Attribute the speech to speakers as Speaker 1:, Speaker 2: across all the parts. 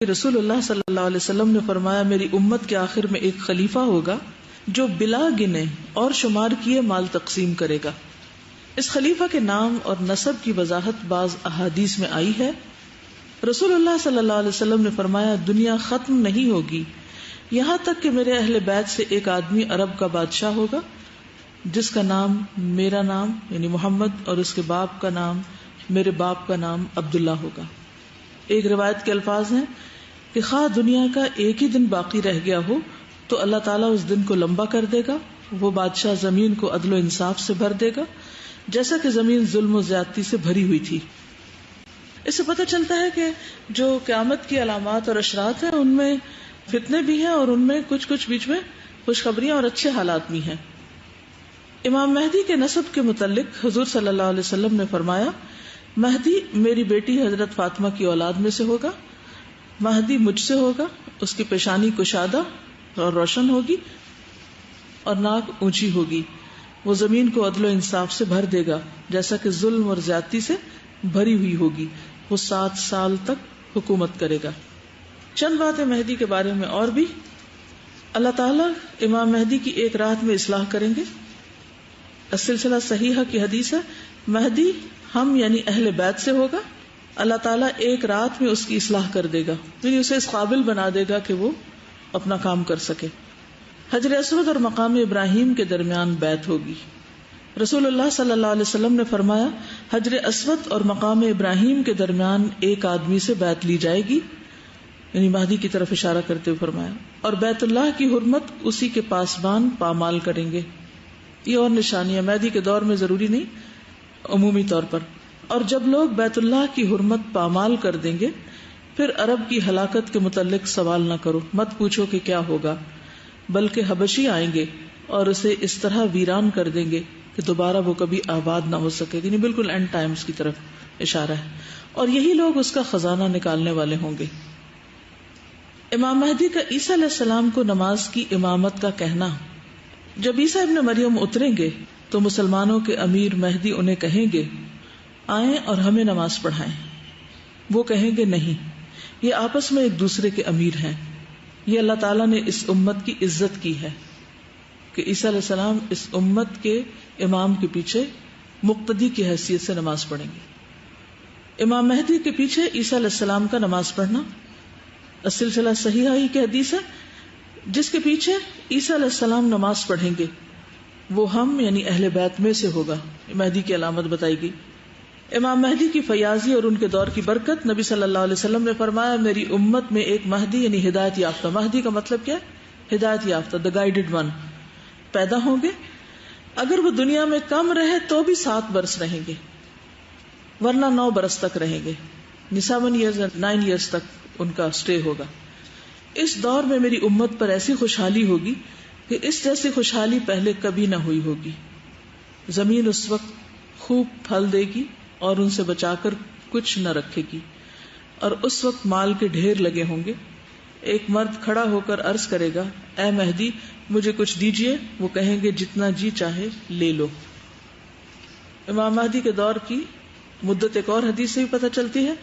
Speaker 1: رسول اللہ صلی اللہ علیہ وسلم نے فرمایا میری امت کے آخر میں ایک خلیفہ ہوگا جو بلا گنے اور شمار کیے مال تقسیم کرے گا. اس خلیفہ کے نام اور نسب کی وضاحت بعض احادیث میں آئی ہے. رسول اللہ صلی اللہ علیہ وسلم نے فرمایا دنیا ختم نہیں ہوگی یہاں تک کہ میرے اہل بیت سے ایک آدمی عرب کا بادشاہ ہوگا جس کا نام میرا نام یعنی محمد اور اس کے باپ کا نام میرے باپ کا نام عبداللہ ہوگا. ایک روایت کے الفاظ ہیں کہ خواہ دنیا کا ایک ہی دن باقی رہ گیا ہو تو اللہ تعالیٰ اس دن کو لمبا کر دے گا. وہ بادشاہ زمین کو عدل و انصاف سے بھر دے گا جیسا کہ زمین ظلم و زیادتی سے بھری ہوئی تھی. اس سے پتہ چلتا ہے کہ جو قیامت کی علامات اور اشراط ہیں ان میں فتنے بھی ہیں اور ان میں کچھ بیچ میں خوشخبریاں اور اچھے حالات بھی ہیں. امام مہدی کے نسب کے متعلق حضور صلی اللہ علیہ وسلم نے فرمایا مہدی میری بیٹی حضرت فاطمہ کی اولاد میں سے ہوگا. مہدی مجھ سے ہوگا, اس کی پیشانی کشادہ اور روشن ہوگی اور ناک اونچی ہوگی. وہ زمین کو عدل و انصاف سے بھر دے گا جیسا کہ ظلم اور زیادتی سے بھری ہوئی ہوگی. وہ 7 سال تک حکومت کرے گا. چند باتیں مہدی کے بارے میں اور بھی. اللہ تعالیٰ امام مہدی کی ایک رات میں اصلاح کریں گے. السلسلہ صحیحہ کی حدیث ہے مہدی ہم یعنی اہل بیت سے ہوگا. اللہ تعالیٰ ایک رات میں اس کی اصلاح کر دے گا یعنی اسے اس قابل بنا دے گا کہ وہ اپنا کام کر سکے. حجر اسود اور مقام ابراہیم کے درمیان بیعت ہوگی. رسول اللہ صلی اللہ علیہ وسلم نے فرمایا حجر اسود اور مقام ابراہیم کے درمیان ایک آدمی سے بیعت لی جائے گی یعنی مہدی کی طرف اشارہ کرتے ہوئے فرمایا اور بیت اللہ کی حرمت اسی کے پاسبان پامال کریں گے. یہ اور نشانیاں مہدی کے دور میں ضروری نہیں عمومی طور پر. اور جب لوگ بیت اللہ کی حرمت پامال کر دیں گے پھر عرب کی ہلاکت کے متعلق سوال نہ کرو, مت پوچھو کہ کیا ہوگا, بلکہ حبشی آئیں گے اور اسے اس طرح ویران کر دیں گے کہ دوبارہ وہ کبھی آباد نہ ہو سکے. یعنی بالکل اینڈ ٹائمز کی طرف اشارہ ہے اور یہی لوگ اس کا خزانہ نکالنے والے ہوں گے. امام مہدی کا عیسیٰ علیہ السلام کو نماز کی امامت کا کہنا. جب عیسیٰ ابن مریم اتریں گے تو مسلمانوں کے امیر مہدی انہیں کہیں گے آئیں اور ہمیں نماز پڑھائیں. وہ کہیں گے نہیں, یہ آپس میں ایک دوسرے کے امیر ہیں. یہ اللہ تعالیٰ نے اس امت کی عزت کی ہے کہ عیسیٰ علیہ السلام اس امت کے امام کے پیچھے مقتدی کی حیثیت سے نماز پڑھیں گے. امام مہدی کے پیچھے عیسیٰ علیہ السلام کا نماز پڑھنا السلسلہ صحیحہ ہی کی حدیث ہے. جس کے پیچھے عیسیٰ علیہ السلام نماز پڑھیں گے وہ ہم یعنی اہل بیت میں سے ہوگا. مہدی کی علامت بتائی گئی. امام مہدی کی فیاضی اور ان کے دور کی برکت. نبی صلی اللہ علیہ وسلم نے فرمایا میری امت میں ایک مہدی یعنی ہدایت یافتہ, مہدی کا مطلب کیا ہے ہدایت یافتہ, دا گائیڈڈ ون, پیدا ہوں گے. اگر وہ دنیا میں کم رہے تو بھی 7 برس رہیں گے ورنہ 9 برس تک رہیں گے. 7 years 9 years تک ان کا سٹے ہوگا. اس دور میں میری امت پر ایسی خوشحالی ہوگی کہ اس جیسی خوشحالی پہلے کبھی نہ ہوئی ہوگی. زمین اس وقت خوب پھل دے گی اور ان سے بچا کر کچھ نہ رکھے گی, اور اس وقت مال کے ڈھیر لگے ہوں گے. ایک مرد کھڑا ہو کر عرض کرے گا اے مہدی مجھے کچھ دیجئے. وہ کہیں گے جتنا جی چاہے لے لو. امام مہدی کے دور کی مدت ایک اور حدیث سے بھی پتہ چلتی ہے.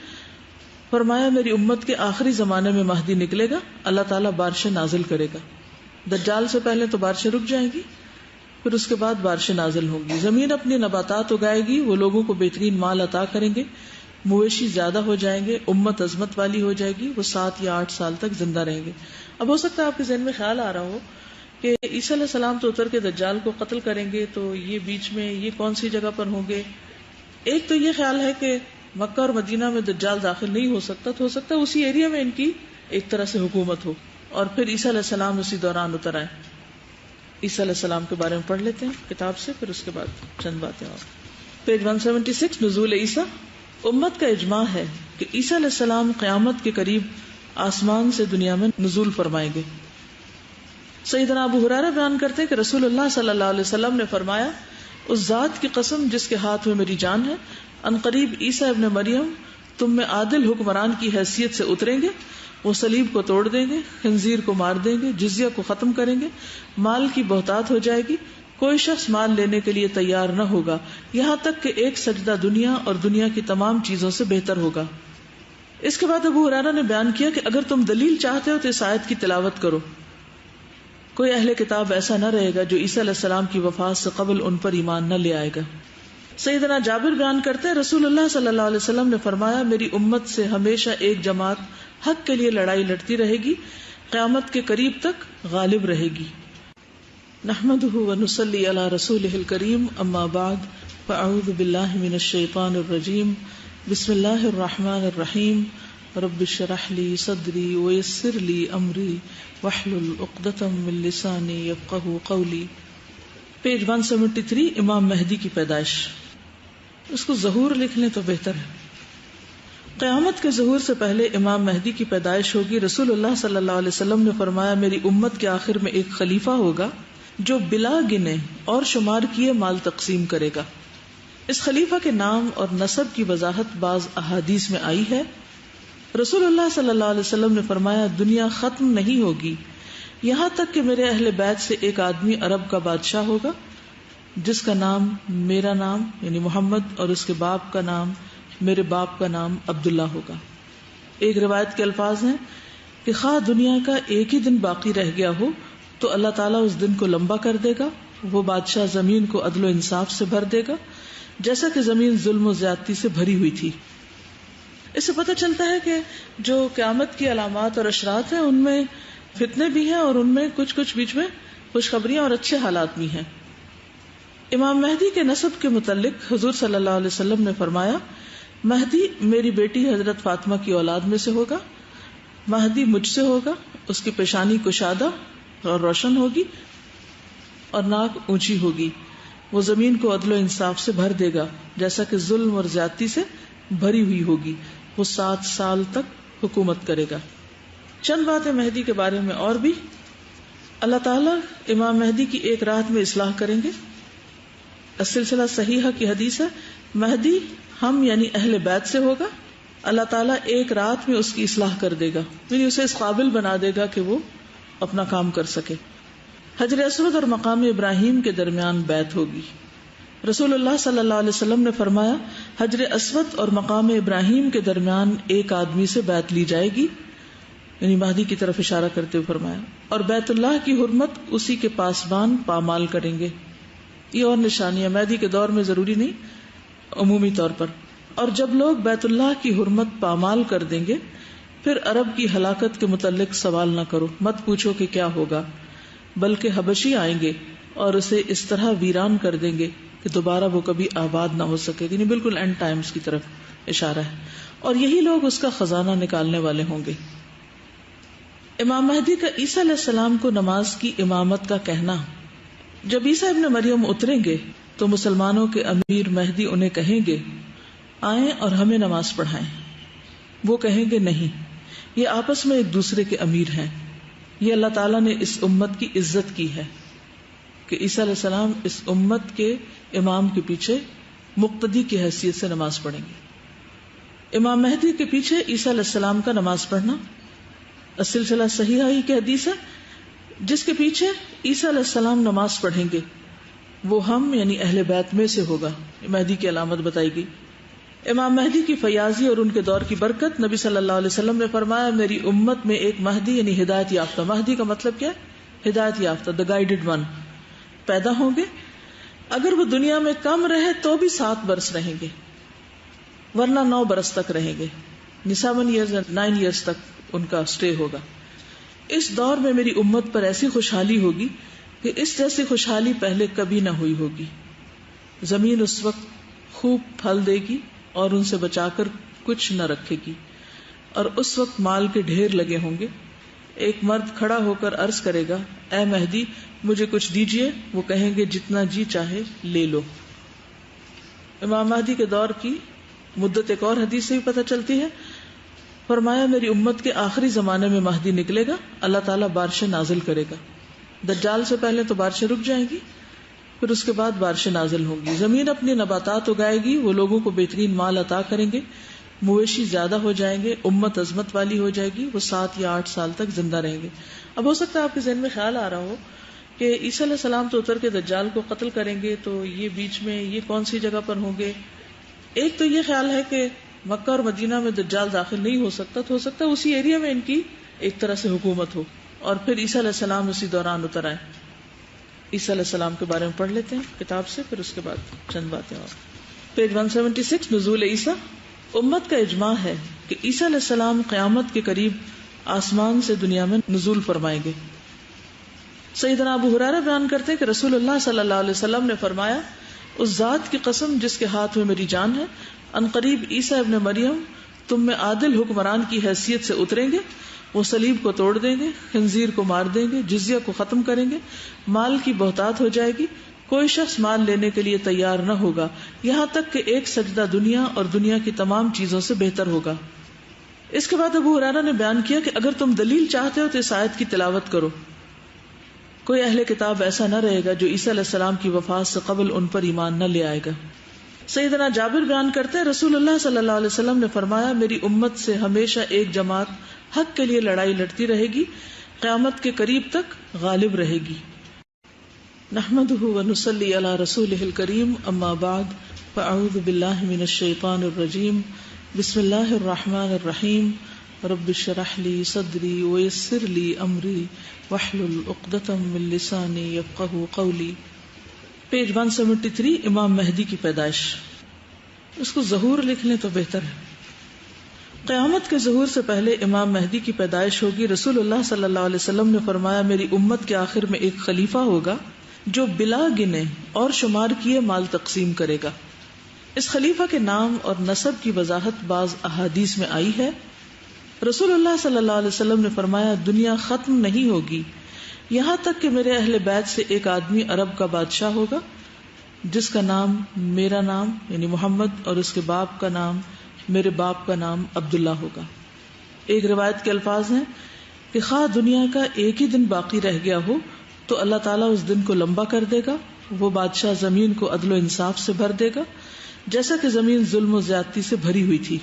Speaker 1: فرمایا میری امت کے آخری زمانے میں مہدی نکلے گا, اللہ تعالیٰ بارشیں نازل کرے گا. دجال سے پہلے تو بارشیں رک جائیں گی, پھر اس کے بعد بارشیں نازل ہوں گی. زمین اپنی نباتات اگائے گی, وہ لوگوں کو بہترین مال عطا کریں گے, مویشی زیادہ ہو جائیں گے, امت عظمت والی ہو جائے گی. وہ 7 یا 8 سال تک زندہ رہیں گے. اب ہو سکتا ہے آپ کے ذہن میں خیال آ رہا ہو کہ عیسیٰ علیہ السلام تو اتر کے دجال کو قتل کریں گے, تو یہ بیچ میں یہ کون سی جگہ پر ہوں گے. ایک تو یہ خیال ہے کہ مکہ اور مدینہ میں دجال داخل نہیں ہو سکتا, تو ہو سکتا ہے اسی ایریا میں ان کی ایک طرح سے حکومت ہو, اور پھر عیسیٰ علیہ السلام اسی دوران اتر آئے. عیسیٰ علیہ السلام کے بارے میں پڑھ لیتے ہیں کتاب سے, پھر اس کے بعد چند باتیں اور. پیج 176 نزول عیسیٰ. امت کا اجماع ہے کہ عیسیٰ علیہ السلام قیامت کے قریب آسمان سے دنیا میں نزول فرمائیں گے. سیدنا ابو ہریرہ بیان کرتے ہیں کہ رسول اللہ صلی اللہ علیہ وسلم نے فرمایا اس ذات کی قسم جس کے ہاتھ میں میری جان ہے, ان قریب عیسیٰ ابن مریم تم میں عادل حکمران کی حیثیت سے اتریں گے. وہ صلیب کو توڑ دیں گے, خنزیر کو مار دیں گے, جزیہ کو ختم کریں گے, مال کی بہتات ہو جائے گی, کوئی شخص مال لینے کے لیے تیار نہ ہوگا, یہاں تک کہ ایک سجدہ دنیا اور دنیا کی تمام چیزوں سے بہتر ہوگا. اس کے بعد ابو ہریرہ نے بیان کیا کہ اگر تم دلیل چاہتے ہو تو اس آیت کی تلاوت کرو. کوئی اہل کتاب ایسا نہ رہے گا جو عیسیٰ علیہ السلام کی وفات سے قبل ان پر ایمان نہ لے آئے گا. سیدنا جابر بیان کرتے ہیں رسول اللہ صلی اللہ علیہ وسلم نے فرمایا میری امت سے ہمیشہ ایک جماعت حق کے لیے لڑائی لڑتی رہے گی، قیامت کے قریب تک غالب رہے گی. نحمده ونصلی علی رسولہ الکریم، اما بعد فاعوذ باللہ من الشیطان الرجیم، بسم اللہ الرحمن الرحیم. رب اشرح لی صدری ویسر لی امری واحلل عقدۃ من لسانی یفقہوا قولی. پیج 173 امام مہدی کی پیدائش. اس کو ظہور لکھ لیں تو بہتر ہے. قیامت کے ظہور سے پہلے امام مہدی کی پیدائش ہوگی. رسول اللہ صلی اللہ علیہ وسلم نے فرمایا میری امت کے آخر میں ایک خلیفہ ہوگا جو بلا گنے اور شمار کیے مال تقسیم کرے گا. اس خلیفہ کے نام اور نسب کی وضاحت بعض احادیث میں آئی ہے. رسول اللہ صلی اللہ علیہ وسلم نے فرمایا دنیا ختم نہیں ہوگی یہاں تک کہ میرے اہل بیت سے ایک آدمی عرب کا بادشاہ ہوگا جس کا نام میرا نام یعنی محمد اور اس کے باپ کا نام میرے باپ کا نام عبداللہ ہوگا. ایک روایت کے الفاظ ہیں کہ خواہ دنیا کا ایک ہی دن باقی رہ گیا ہو تو اللہ تعالیٰ اس دن کو لمبا کر دے گا. وہ بادشاہ زمین کو عدل و انصاف سے بھر دے گا جیسا کہ زمین ظلم و زیادتی سے بھری ہوئی تھی. اس سے پتہ چلتا ہے کہ جو قیامت کی علامات اور اشراط ہیں ان میں فتنے بھی ہیں اور ان میں کچھ بیچ میں خوشخبریاں اور اچھے حالات بھی ہیں. امام مہدی کے نسب کے متعلق حضور صلی اللہ علیہ وسلم نے فرمایا مہدی میری بیٹی حضرت فاطمہ کی اولاد میں سے ہوگا. مہدی مجھ سے ہوگا، اس کی پیشانی کشادہ اور روشن ہوگی اور ناک اونچی ہوگی. وہ زمین کو عدل و انصاف سے بھر دے گا جیسا کہ ظلم اور زیادتی سے بھری ہوئی ہوگی. وہ 7 سال تک حکومت کرے گا. چند باتیں مہدی کے بارے میں اور بھی. اللہ تعالیٰ امام مہدی کی ایک رات میں اصلاح کریں گے. السلسلہ صحیحہ کی حدیث ہے مہدی ہم یعنی اہل بیت سے ہوگا. اللہ تعالیٰ ایک رات میں اس کی اصلاح کر دے گا یعنی اسے اس قابل بنا دے گا کہ وہ اپنا کام کر سکے. حجر اسود اور مقام ابراہیم کے درمیان بیعت ہوگی. رسول اللہ صلی اللہ علیہ وسلم نے فرمایا حجر اسود اور مقام ابراہیم کے درمیان ایک آدمی سے بیعت لی جائے گی یعنی مہدی کی طرف اشارہ کرتے ہوئے فرمایا اور بیت اللہ کی حرمت اسی کے پاسبان پامال کریں گے. یہ اور نشانیاں مہدی کے دور میں ضروری نہیں عمومی طور پر. اور جب لوگ بیت اللہ کی حرمت پامال کر دیں گے پھر عرب کی ہلاکت کے متعلق سوال نہ کرو، مت پوچھو کہ کیا ہوگا، بلکہ حبشی آئیں گے اور اسے اس طرح ویران کر دیں گے کہ دوبارہ وہ کبھی آباد نہ ہو سکے. یعنی بالکل اینڈ ٹائمز کی طرف اشارہ ہے اور یہی لوگ اس کا خزانہ نکالنے والے ہوں گے. امام مہدی کا عیسیٰ علیہ السلام کو نماز کی امامت کا کہنا. جب عیسیٰ ابن مریم اتریں گے تو مسلمانوں کے امیر مہدی انہیں کہیں گے آئیں اور ہمیں نماز پڑھائیں. وہ کہیں گے نہیں، یہ آپس میں ایک دوسرے کے امیر ہیں. یہ اللہ تعالیٰ نے اس امت کی عزت کی ہے کہ عیسیٰ علیہ السلام اس امت کے امام کے پیچھے مقتدی کی حیثیت سے نماز پڑھیں گے. امام مہدی کے پیچھے عیسیٰ علیہ السلام کا نماز پڑھنا السلسلہ صحیحہ ہی کی حدیث ہے. جس کے پیچھے عیسیٰ علیہ السلام نماز پڑھیں گے وہ ہم یعنی اہل بیت میں سے ہوگا. مہدی کی علامت بتائی گئی. امام مہدی کی فیاضی اور ان کے دور کی برکت. نبی صلی اللہ علیہ وسلم نے فرمایا میری امت میں ایک مہدی یعنی ہدایت یافتہ، مہدی کا مطلب کیا ہے؟ ہدایت یافتہ، دا گائیڈڈ ون پیدا ہوں گے. اگر وہ دنیا میں کم رہے تو بھی 7 برس رہیں گے ورنہ 9 برس تک رہیں گے. 7 ایئرز 9 ایئرز تک ان کا سٹے ہوگا. اس دور میں میری امت پر ایسی خوشحالی ہوگی کہ اس جیسی خوشحالی پہلے کبھی نہ ہوئی ہوگی. زمین اس وقت خوب پھل دے گی اور ان سے بچا کر کچھ نہ رکھے گی اور اس وقت مال کے ڈھیر لگے ہوں گے. ایک مرد کھڑا ہو کر عرض کرے گا اے مہدی مجھے کچھ دیجئے. وہ کہیں گے جتنا جی چاہے لے لو. امام مہدی کے دور کی مدت ایک اور حدیث سے بھی پتہ چلتی ہے. فرمایا میری امت کے آخری زمانے میں مہدی نکلے گا، اللہ تعالیٰ بارشیں نازل کرے گا. دجال سے پہلے تو بارشیں رک جائیں گی، پھر اس کے بعد بارشیں نازل ہوں گی. زمین اپنی نباتات اگائے گی، وہ لوگوں کو بہترین مال عطا کریں گے، مویشی زیادہ ہو جائیں گے، امت عظمت والی ہو جائے گی. وہ 7 یا 8 سال تک زندہ رہیں گے. اب ہو سکتا ہے آپ کے ذہن میں خیال آ رہا ہو کہ عیسیٰ علیہ السلام تو اتر کے دجال کو قتل کریں گے، تو یہ بیچ میں یہ کون سی جگہ پر ہوں گے؟ ایک تو یہ خیال ہے کہ مکہ اور مدینہ میں دجال داخل نہیں ہو سکتا، تو ہو سکتا ہے اسی ایریا میں ان کی ایک طرح سے حکومت ہو. اور پھر عیسیٰ علیہ السلام اسی دوران اتر آئے. عیسیٰ علیہ السلام کے بارے میں پڑھ لیتے ہیں کتاب سے، پھر اس کے بعد چند باتیں اور. پیج 176 نزول عیسیٰ. امت کا اجماع ہے کہ عیسیٰ علیہ السلام قیامت کے قریب آسمان سے دنیا میں نزول فرمائیں گے. سیدنا ابو ہریرہ بیان کرتے ہیں کہ رسول اللہ صلی اللہ علیہ وسلم نے فرمایا، اس ذات کی قسم جس کے ہاتھ میں میری جان ہے، ان قریب عیسیٰ ابن مریم تم میں عادل حکمران کی حیثیت سے اتریں گے. وہ صلیب کو توڑ دیں گے، خنزیر کو مار دیں گے، جزیہ کو ختم کریں گے، مال کی بہتات ہو جائے گی، کوئی شخص مال لینے کے لیے تیار نہ ہوگا یہاں تک کہ ایک سجدہ دنیا اور دنیا کی تمام چیزوں سے بہتر ہوگا. اس کے بعد ابو ہریرہ نے بیان کیا کہ اگر تم دلیل چاہتے ہو تو اس آیت کی تلاوت کرو. کوئی اہل کتاب ایسا نہ رہے گا جو عیسیٰ علیہ السلام کی وفات سے قبل ان پر ایمان نہ لے آئے گا. سیدنا جابر بیان کرتے ہیں رسول اللہ صلی اللہ علیہ وسلم نے فرمایا، میری امت سے ہمیشہ ایک جماعت حق کے لیے لڑائی لڑتی رہے گی، قیامت کے قریب تک غالب رہے گی. نحمده ونصلي على رسوله الكريم اما بعد فاعوذ بالله من الشيطان الرجيم بسم الله الرحمن الرحيم رب اشرح لي صدري ويسر لي امري واحلل عقدة من لساني يفقهوا قولي. پیج 173 امام مہدی کی پیدائش. اس کو ظہور لکھ لیں تو بہتر ہے. قیامت کے ظہور سے پہلے امام مہدی کی پیدائش ہوگی. رسول اللہ صلی اللہ علیہ وسلم نے فرمایا، میری امت کے آخر میں ایک خلیفہ ہوگا جو بلا گنے اور شمار کیے مال تقسیم کرے گا. اس خلیفہ کے نام اور نسب کی وضاحت بعض احادیث میں آئی ہے. رسول اللہ صلی اللہ علیہ وسلم نے فرمایا، دنیا ختم نہیں ہوگی یہاں تک کہ میرے اہل بیت سے ایک آدمی عرب کا بادشاہ ہوگا جس کا نام میرا نام یعنی محمد اور اس کے باپ کا نام میرے باپ کا نام عبداللہ ہوگا. ایک روایت کے الفاظ ہیں کہ خواہ دنیا کا ایک ہی دن باقی رہ گیا ہو تو اللہ تعالیٰ اس دن کو لمبا کر دے گا. وہ بادشاہ زمین کو عدل و انصاف سے بھر دے گا جیسا کہ زمین ظلم و زیادتی سے بھری ہوئی تھی.